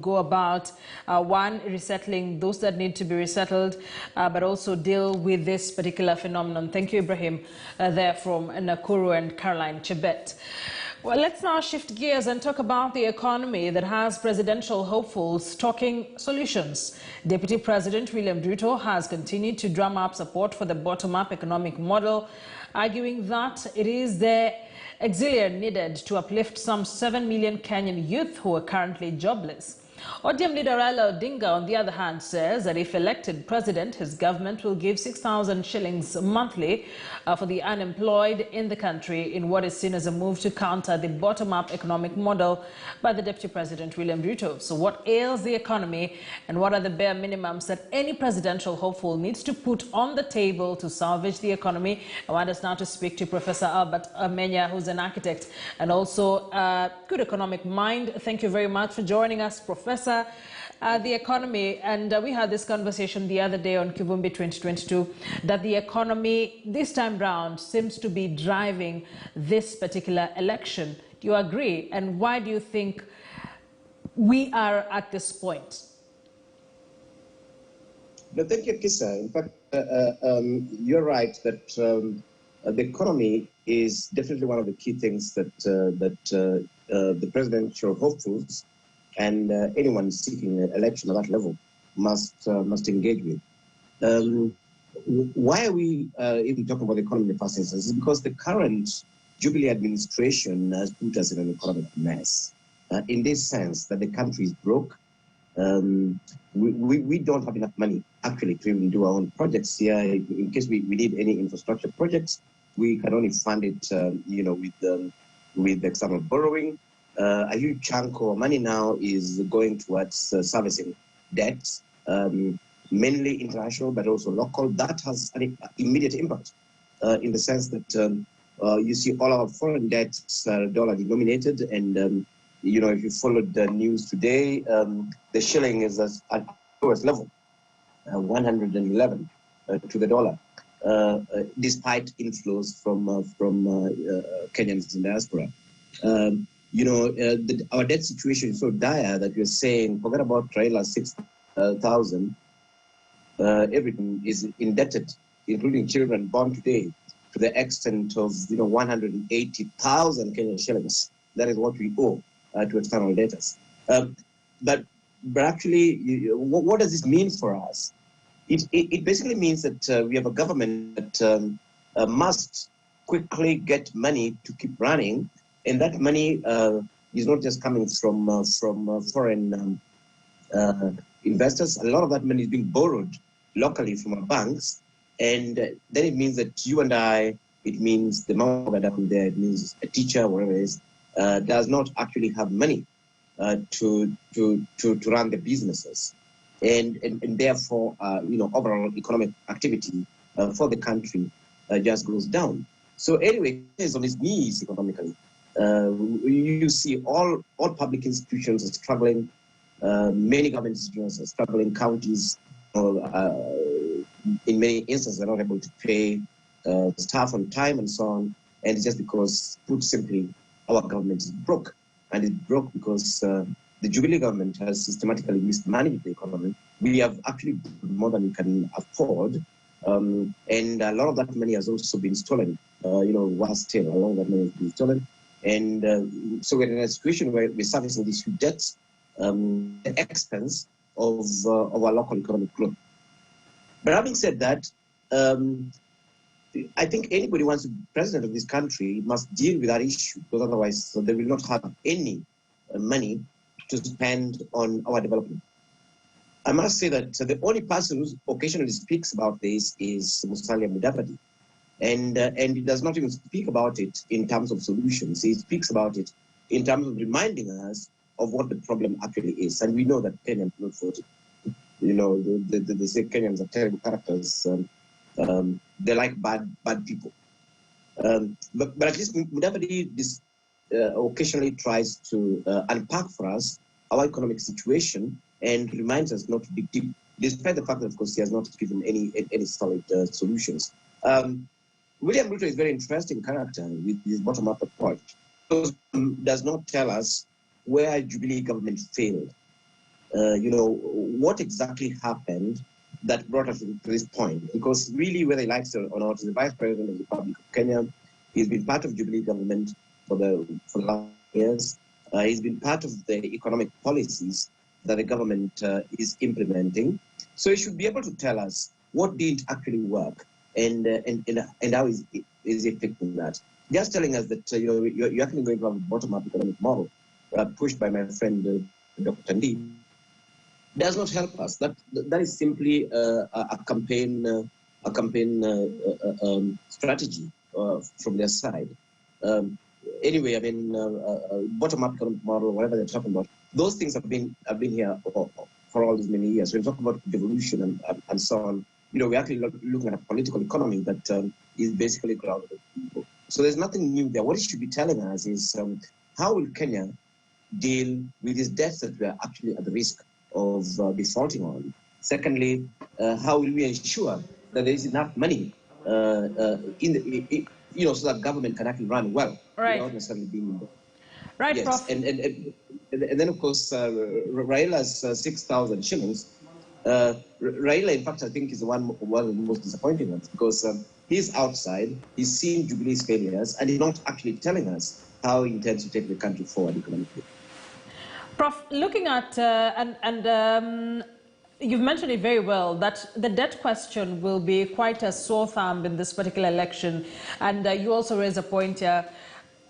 go about one, resettling those that need to be resettled, but also deal with this particular phenomenon. Thank you, Ibrahim, there from Nakuru, and Caroline Chebet. Well, let's now shift gears and talk about the economy that has presidential hopefuls talking solutions. Deputy President William Ruto has continued to drum up support for the bottom-up economic model, arguing that it is the auxiliary needed to uplift some 7 million Kenyan youth who are currently jobless. ODM leader Raila Odinga, on the other hand, says that if elected president, his government will give 6,000 shillings monthly for the unemployed in the country in what is seen as a move to counter the bottom-up economic model by the Deputy President William Ruto. So what ails the economy, and what are the bare minimums that any presidential hopeful needs to put on the table to salvage the economy? I want us now to speak to Professor Albert Amenya, who's an architect and also a good economic mind. Thank you very much for joining us, Professor. The economy, and we had this conversation the other day on Kivumbi 2022, that the economy this time round seems to be driving this particular election. Do you agree? And why do you think we are at this point? No, thank you, Kisa. In fact, you're right that the economy is definitely one of the key things that the presidential hopefuls and anyone seeking an election at that level must engage with. Why are we even talking about the economy in the first instance? Is because the current Jubilee administration has put us in an economic mess. In this sense, that the country is broke. We don't have enough money actually to even do our own projects here. In case we need any infrastructure projects, we can only fund it, with external borrowing. A huge chunk of money now is going towards servicing debts, mainly international, but also local. That has an immediate impact in the sense that you see all our foreign debts are dollar denominated, and if you followed the news today, the shilling is at the lowest level, 111 to the dollar, despite inflows from Kenyans in diaspora. Our debt situation is so dire that we're saying, forget about Raila 6,000. Everything is indebted, including children born today, to the extent of 180,000 Kenyan shillings. That is what we owe to external debtors. But actually, what does this mean for us? It basically means that we have a government that must quickly get money to keep running. And that money is not just coming from foreign investors. A lot of that money is being borrowed locally from our banks. And then it means that you and I, it means the mom down there, it means a teacher, whatever it is, does not actually have money to run the businesses. And therefore, overall economic activity for the country just goes down. So anyway, it's on its knees economically. You see all public institutions are struggling, many government institutions are struggling, counties in many instances are not able to pay staff on time and so on, and it's just because, put simply, our government is broke. And it's broke because the Jubilee government has systematically mismanaged the economy. We have actually more than we can afford, and a lot of that money has also been stolen. Was still a lot of that money has been stolen. And so we're in a situation where we're servicing these huge debts at the expense of our local economic growth. But having said that, I think anybody who wants to be president of this country must deal with that issue, because otherwise they will not have any money to spend on our development. I must say that the only person who occasionally speaks about this is Musalia Mudavadi. And he does not even speak about it in terms of solutions. He speaks about it in terms of reminding us of what the problem actually is. And we know that Kenyans don't vote it. They say Kenyans are terrible characters. They like bad people. But at least Mudavadi occasionally tries to unpack for us our economic situation and reminds us not to dig deep, despite the fact that, of course, he has not given any solid solutions. William Ruto is a very interesting character with his bottom-up approach. Does not tell us where Jubilee government failed. what exactly happened that brought us to this point. Because really, whether he likes it or not, he's the Vice President of the Republic of Kenya. He's been part of Jubilee government for the last years. He's been part of the economic policies that the government is implementing. So he should be able to tell us what didn't actually work and how is he fixing that. Just telling us that you're actually going to have a bottom-up economic model pushed by my friend Dr. Lee does not help us. That is simply a campaign strategy from their side. Anyway, I mean, bottom-up economic model, whatever they're talking about, those things have been here for all these many years. When we talk about devolution and so on, we're actually looking at a political economy that is basically grounded in people. So there's nothing new there. What it should be telling us is how will Kenya deal with these debts that we are actually at the risk of defaulting on? Secondly, how will we ensure that there is enough money so that government can actually run well without necessarily being right, yes. Prof. And then of course Raila's 6,000 shillings. Raila, in fact, I think is one of the most disappointing ones because he's outside, he's seen Jubilee's failures, and he's not actually telling us how he intends to take the country forward economically. Prof, looking at, you've mentioned it very well, that the debt question will be quite a sore thumb in this particular election. And you also raise a point here.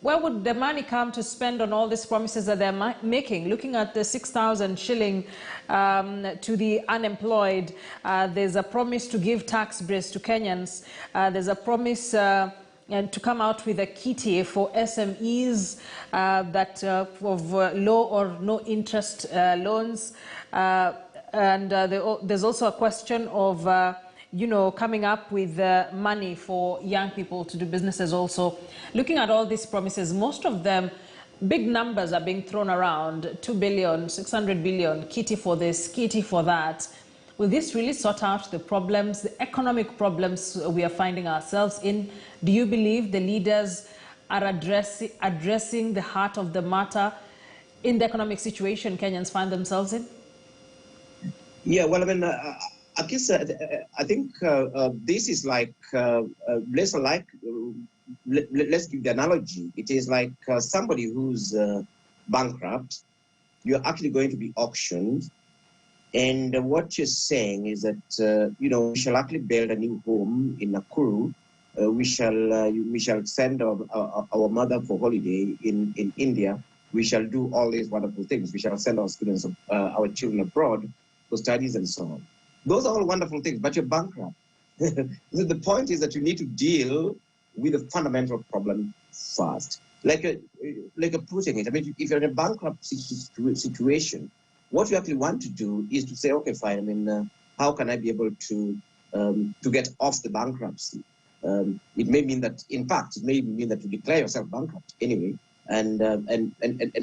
Where would the money come to spend on all these promises that they're making? Looking at the 6,000 shilling to the unemployed, there's a promise to give tax breaks to Kenyans. There's a promise and to come out with a kitty for SMEs of low or no interest loans. There's also a question of coming up with money for young people to do businesses also. Looking at all these promises, most of them, big numbers are being thrown around, 2 billion, 600 billion, kitty for this, kitty for that. Will this really sort out the problems, the economic problems we are finding ourselves in? Do you believe the leaders are addressing the heart of the matter in the economic situation Kenyans find themselves in? Yeah, well, I mean, I guess I think this is like let's give the analogy. It is like somebody who's bankrupt. You're actually going to be auctioned, and what you're saying is that we shall actually build a new home in Nakuru. We shall send our mother for holiday in India. We shall do all these wonderful things. We shall send our students, our children abroad for studies and so on. Those are all wonderful things, but you're bankrupt. The point is that you need to deal with the fundamental problem first. Like putting it, I mean, if you're in a bankrupt situation, what you actually want to do is to say, okay, fine, I mean, how can I be able to get off the bankruptcy? It may mean that, in fact, it may mean that you declare yourself bankrupt anyway, and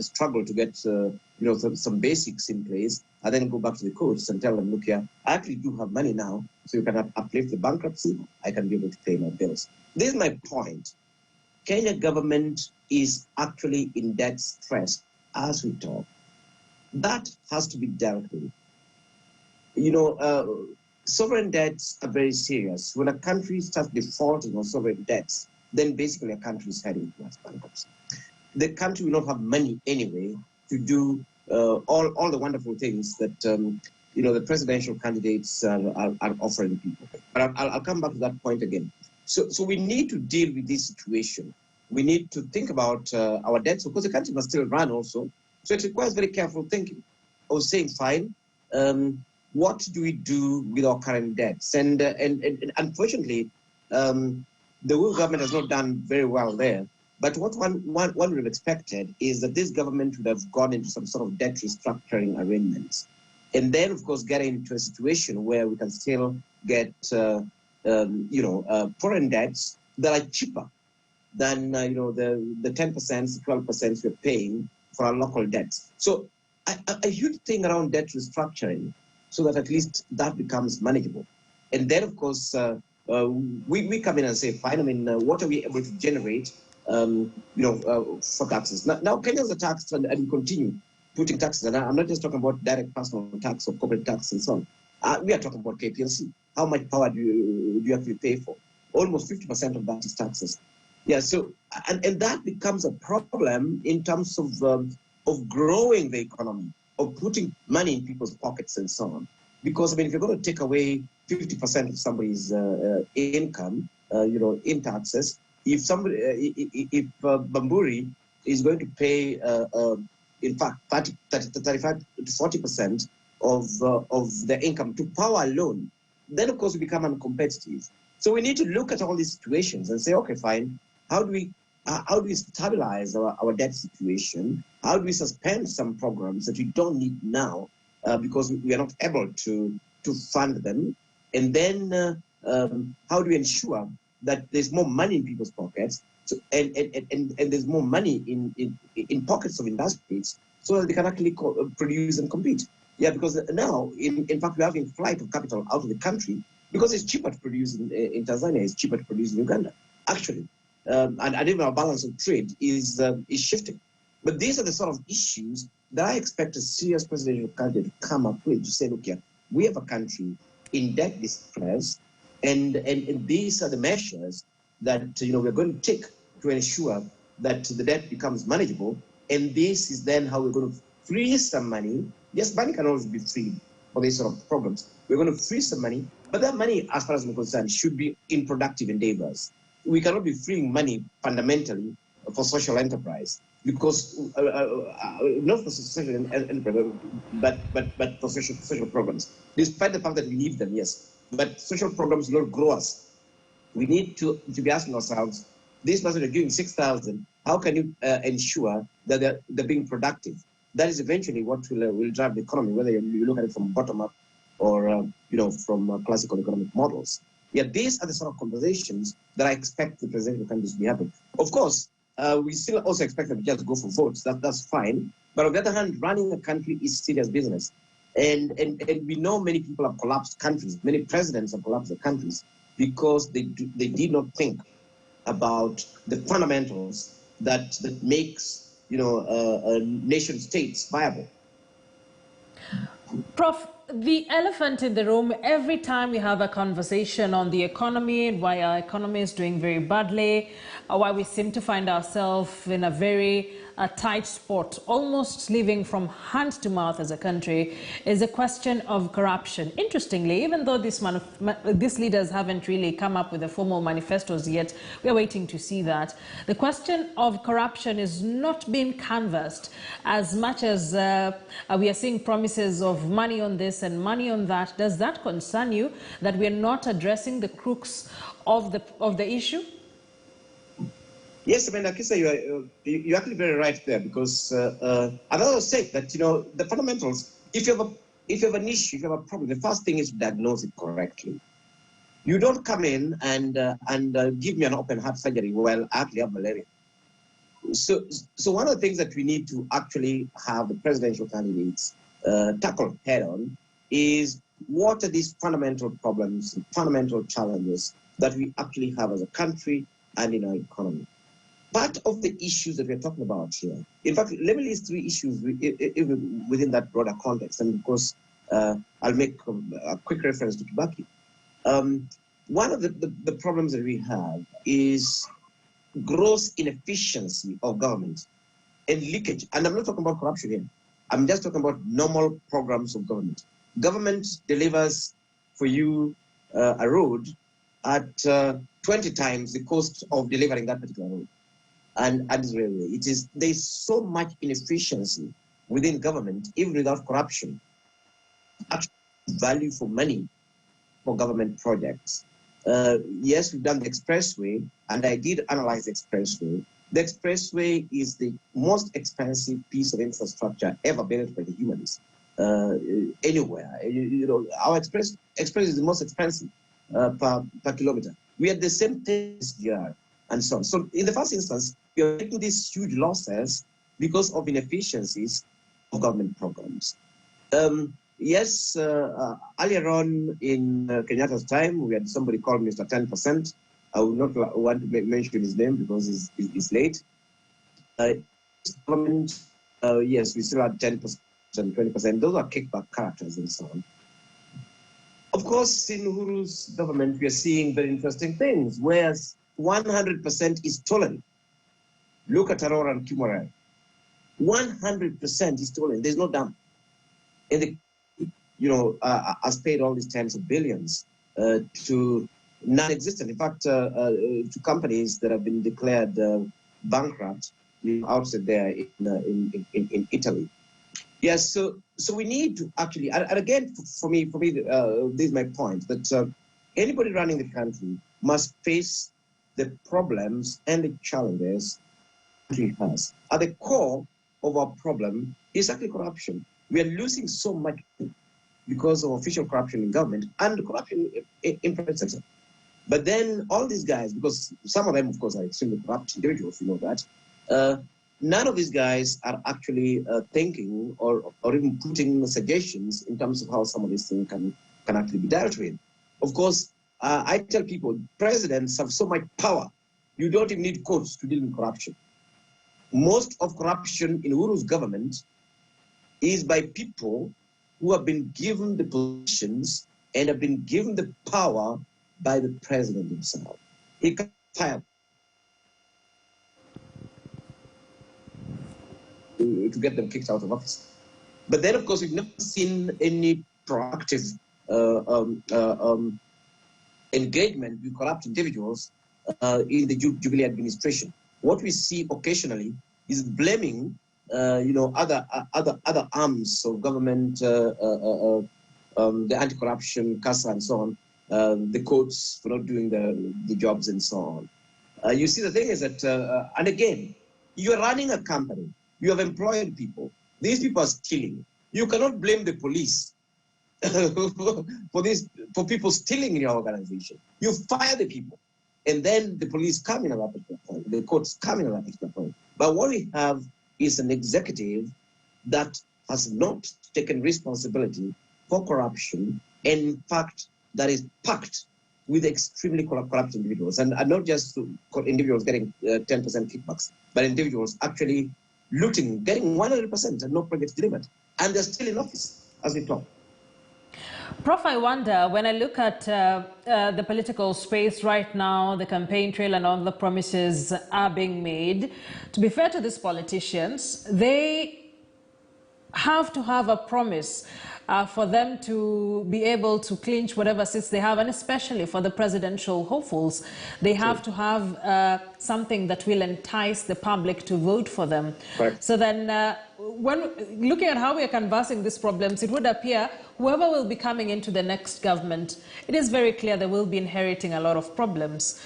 struggle to get some basics in place, and then go back to the courts and tell them, look here, I actually do have money now, so you can uplift the bankruptcy, I can be able to pay my bills. This is my point. Kenya government is actually in debt stress as we talk. That has to be dealt with. Sovereign debts are very serious. When a country starts defaulting on sovereign debts, then basically a country is heading towards bankruptcy. The country will not have money anyway to do all the wonderful things that the presidential candidates are offering people. But I'll come back to that point again. So we need to deal with this situation. We need to think about our debts, because the country must still run also. So it requires very careful thinking. I was saying, fine, what do we do with our current debts? And unfortunately, the Will government has not done very well there. But what one would have expected is that this government would have gone into some sort of debt restructuring arrangements. And then, of course, get into a situation where we can still get, foreign debts that are cheaper than, the 10%, 12% we're paying for our local debts. So a huge thing around debt restructuring, so that at least that becomes manageable. And then, of course, we come in and say, fine, I mean, what are we able to generate, for taxes? Now Kenyans are taxed and we continue putting taxes, and I'm not just talking about direct personal tax or corporate tax and so on. We are talking about KPLC. How much power do you actually pay for? Almost 50% of that is taxes. Yeah, so, and that becomes a problem in terms of growing the economy, of putting money in people's pockets and so on. Because, I mean, if you're going to take away 50% of somebody's income, in taxes, if somebody, if Bamburi is going to pay, in fact, 35 to 40% of their income to power alone, then of course we become uncompetitive. So we need to look at all these situations and say, okay, fine, how do we stabilize our debt situation? How do we suspend some programs that we don't need now because we are not able to fund them? And then how do we ensure that there's more money in people's pockets, and there's more money in pockets of industries so that they can actually produce and compete? Yeah, because now, in fact, we're having flight of capital out of the country because it's cheaper to produce in Tanzania, it's cheaper to produce in Uganda, actually. And even our balance of trade is shifting. But these are the sort of issues that I expect a serious presidential candidate to come up with, to say, look here, we have a country in debt distress, and these are the measures that we're going to take to ensure that the debt becomes manageable. And this is then how we're going to free some money. Yes, money can always be freed for these sort of problems. We're going to free some money, but that money, as far as I'm concerned, should be in productive endeavors. We cannot be freeing money fundamentally for social enterprise, because not for social enterprise, but for social programs. Despite the fact that we need them, yes, but social programs will not grow us. We need to be asking ourselves, this person are giving 6,000. How can you ensure that they're being productive? That is eventually what will drive the economy, whether you look at it from bottom up or from classical economic models. Yeah, these are the sort of conversations that I expect the presidential candidates to be having. Of course, we still also expect them to just go for votes. That's fine. But on the other hand, running a country is serious business. And we know many people have collapsed countries. Many presidents have collapsed their countries because they did not think about the fundamentals that makes nation states viable. Prof, the elephant in the room, every time we have a conversation on the economy and why our economy is doing very badly, why we seem to find ourselves in a very tight spot, almost living from hand to mouth as a country, is a question of corruption. Interestingly, even though these leaders haven't really come up with the formal manifestos yet, we're waiting to see that. The question of corruption is not being canvassed as much as we are seeing promises of money on this and money on that. Does that concern you, that we're not addressing the crux of the issue? Yes, I mean, Akisa, you're actually very right there, because I've always said that the fundamentals. If you have an issue, if you have a problem, the first thing is to diagnose it correctly. You don't come in and give me an open heart surgery. Well, I actually have malaria. So one of the things that we need to actually have the presidential candidates tackle head on is, what are these fundamental problems, fundamental challenges that we actually have as a country and in our economy? Part of the issues that we're talking about here, in fact, let me list 3 issues within that broader context, and of course, I'll make a quick reference to Kibaki. One of the problems that we have is gross inefficiency of government and leakage. And I'm not talking about corruption here. I'm just talking about normal programs of government. Government delivers for you a road at 20 times the cost of delivering that particular road. And railway. There's so much inefficiency within government, even without corruption. Actual value for money for government projects. Yes, we've done the expressway, and I did analyze the expressway. The expressway is the most expensive piece of infrastructure ever built by the humans anywhere. Our express is the most expensive per kilometer. We had the same thing this year, and so on. So in the first instance, we are making these huge losses because of inefficiencies of government programs. Yes, earlier on in Kenyatta's time, we had somebody called Mr. 10%. I would not want to mention his name because he's late. Government Yes, we still had 10% and 20%. Those are kickback characters and so on. Of course, in Uhuru's government, we are seeing very interesting things, whereas 100% is stolen. Look at Aurora and Kimura. 100% is stolen. There's no dam. And the, has paid all these tens of billions to non-existent. In fact, to companies that have been declared bankrupt outside there in Italy. Yes, so we need to actually, and again, for me, this is my point, that anybody running the country must face the problems and the challenges the country has. At the core of our problem is actually corruption. We are losing so much because of official corruption in government and corruption in private sector. But then all these guys, because some of them, of course, are extremely corrupt individuals, you know that, none of these guys are actually thinking or even putting suggestions in terms of how some of these things can actually be dealt with. Of course, I tell people, presidents have so much power, you don't even need courts to deal with corruption. Most of corruption in Uhuru's government is by people who have been given the positions and have been given the power by the president himself. He can fire to get them kicked out of office. But then, of course, we've never seen any proactive engagement with corrupt individuals in the Jubilee administration. What we see occasionally is blaming, other arms of government, the anti-corruption, CASA, and so on, the courts for not doing the jobs and so on. You see, the thing is that, and again, you're running a company. You have employed people. These people are stealing. You cannot blame the police for people stealing in your organization. You fire the people, and then the police come in at that particular point. The courts come in at that particular point. But what we have is an executive that has not taken responsibility for corruption, and in fact, that is packed with extremely corrupt individuals, and not just individuals getting 10% kickbacks, but individuals actually looting, getting 100% and no projects delivered. And they're still in office as we talk. Prof, I wonder, when I look at the political space right now, the campaign trail and all the promises are being made, to be fair to these politicians, they have to have a promise for them to be able to clinch whatever seats they have, and especially for the presidential hopefuls, they have to have something that will entice the public to vote for them. Right. So then, when looking at how we are canvassing these problems, it would appear whoever will be coming into the next government, it is very clear they will be inheriting a lot of problems.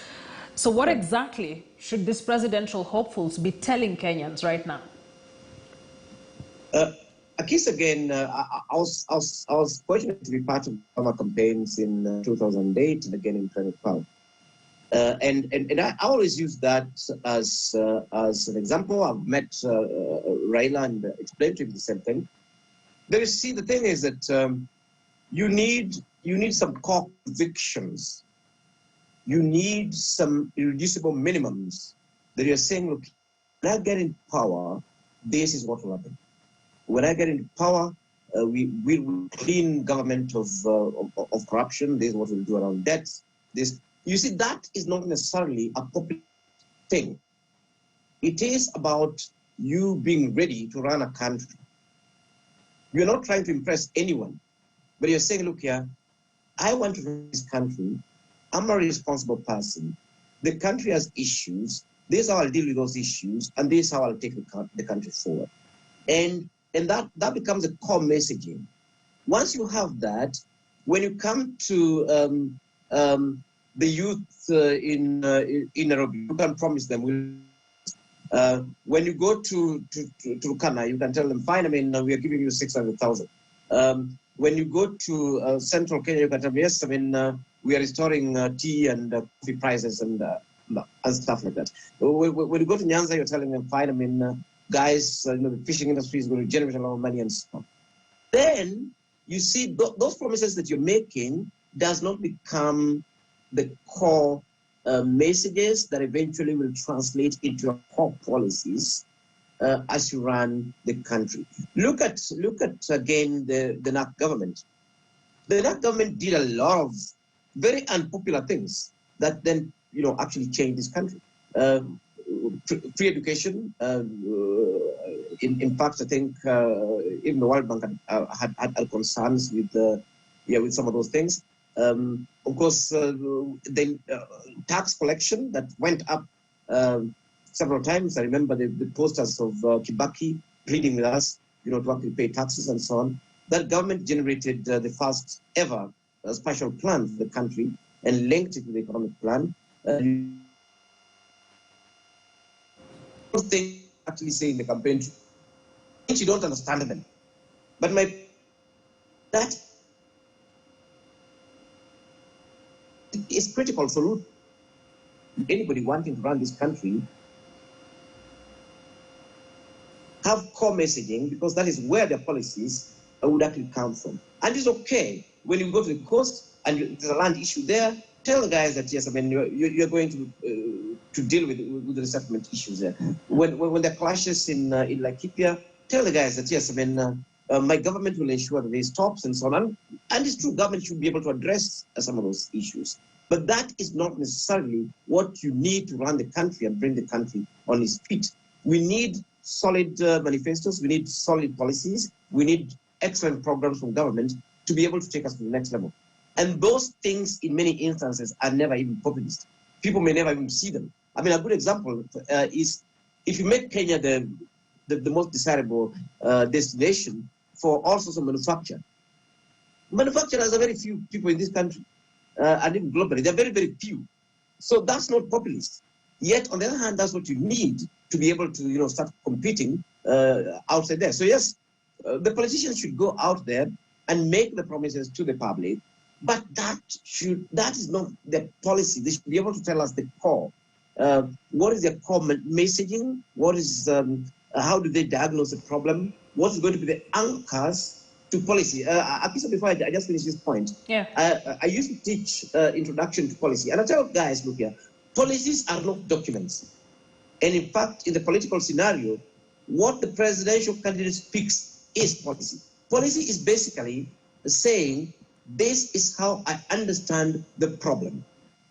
So what exactly should these presidential hopefuls be telling Kenyans right now? Akis, again, I was fortunate to be part of our campaigns in 2008 and again in 2012. And I always use that as an example. I've met Raila and explained to him the same thing. There is, see, the thing is that you need some core convictions. You need some irreducible minimums that you're saying, look, when I get in power, this is what will happen. When I get into power, we will clean government of corruption. This is what we'll do around debts. You see, that is not necessarily a popular thing. It is about you being ready to run a country. You're not trying to impress anyone, but you're saying, look here, I want to run this country. I'm a responsible person. The country has issues. This is how I'll deal with those issues, and this is how I'll take the country forward. And that becomes a core messaging. Once you have that, when you come to the youth in Nairobi, you can promise them. When you go to Kana, you can tell them, fine, I mean, we are giving you 600,000. When you go to Central Kenya, you can tell them, yes, I mean, we are restoring tea and coffee prices and stuff like that. When you go to Nyanza, you're telling them, fine, I mean, guys, the fishing industry is going to generate a lot of money and stuff. Then you see those promises that you're making does not become the core messages that eventually will translate into your core policies. as you run the country. Look at again the NAC government. The NAC government did a lot of very unpopular things that then actually changed this country. Free education. In fact, I think even the World Bank had concerns with with some of those things. Of course, the tax collection that went up several times. I remember the posters of Kibaki pleading with us, to actually pay taxes and so on. That government generated the first ever special plan for the country and linked it to the economic plan. Thing actually say in the campaign, you don't understand them. But that is critical for Ruto. Anybody wanting to run this country have core messaging, because that is where their policies would actually come from. And it's okay when you go to the coast and there's a land issue there, tell the guys that yes, I mean you're going to deal with the resettlement issues there. When there are clashes in Laikipia, tell the guys that yes, I mean my government will ensure that there stops and so on. And it's true, government should be able to address some of those issues. But that is not necessarily what you need to run the country and bring the country on its feet. We need solid manifestos, we need solid policies, we need excellent programs from government to be able to take us to the next level. And those things, in many instances, are never even populist. People may never even see them. I mean, a good example is if you make Kenya the most desirable destination for all sorts of manufacture. Manufacturers are very few people in this country, and even globally, they're very, very few. So that's not populist. Yet, on the other hand, that's what you need to be able to, start competing outside there. So yes, the politicians should go out there and make the promises to the public, but that is not the policy. They should be able to tell us the core. What is their core messaging? What is how do they diagnose the problem? What is going to be the anchors to policy? Akisa, before I just finish this point, yeah. I used to teach introduction to policy, and I tell guys, look here, policies are not documents. And in fact, in the political scenario, what the presidential candidate speaks is policy. Policy is basically saying, this is how I understand the problem.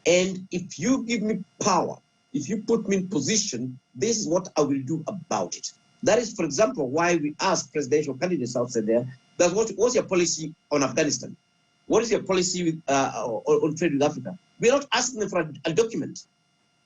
And if you give me power, if you put me in position, this is what I will do about it. That is, for example, why we ask presidential candidates outside there, that what's your policy on Afghanistan? What is your policy with, on trade with Africa? We're not asking them for a document.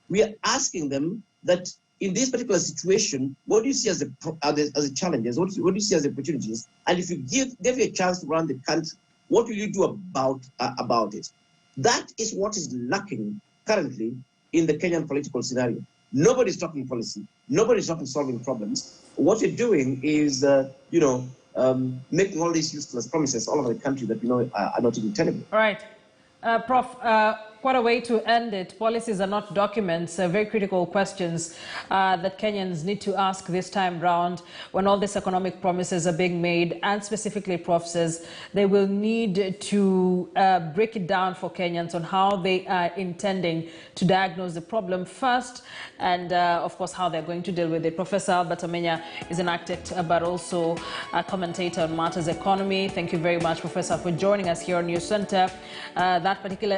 We are asking them that in this particular situation, what do you see as the challenges? What do you see as the opportunities? And if you give you a chance to run the country, what will you do about it? That is what is lacking currently in the Kenyan political scenario. Nobody's talking policy. Nobody's talking solving problems. What you're doing is, making all these useless promises all over the country that are not even tenable. All right. Prof, quite a way to end it. Policies are not documents. Very critical questions that Kenyans need to ask this time round when all these economic promises are being made. And specifically, Prof says they will need to break it down for Kenyans on how they are intending to diagnose the problem first, and of course how they're going to deal with it. Professor Albert Amenya is an architect but also a commentator on matters economy. Thank you very much, Professor, for joining us here on News Center. That particular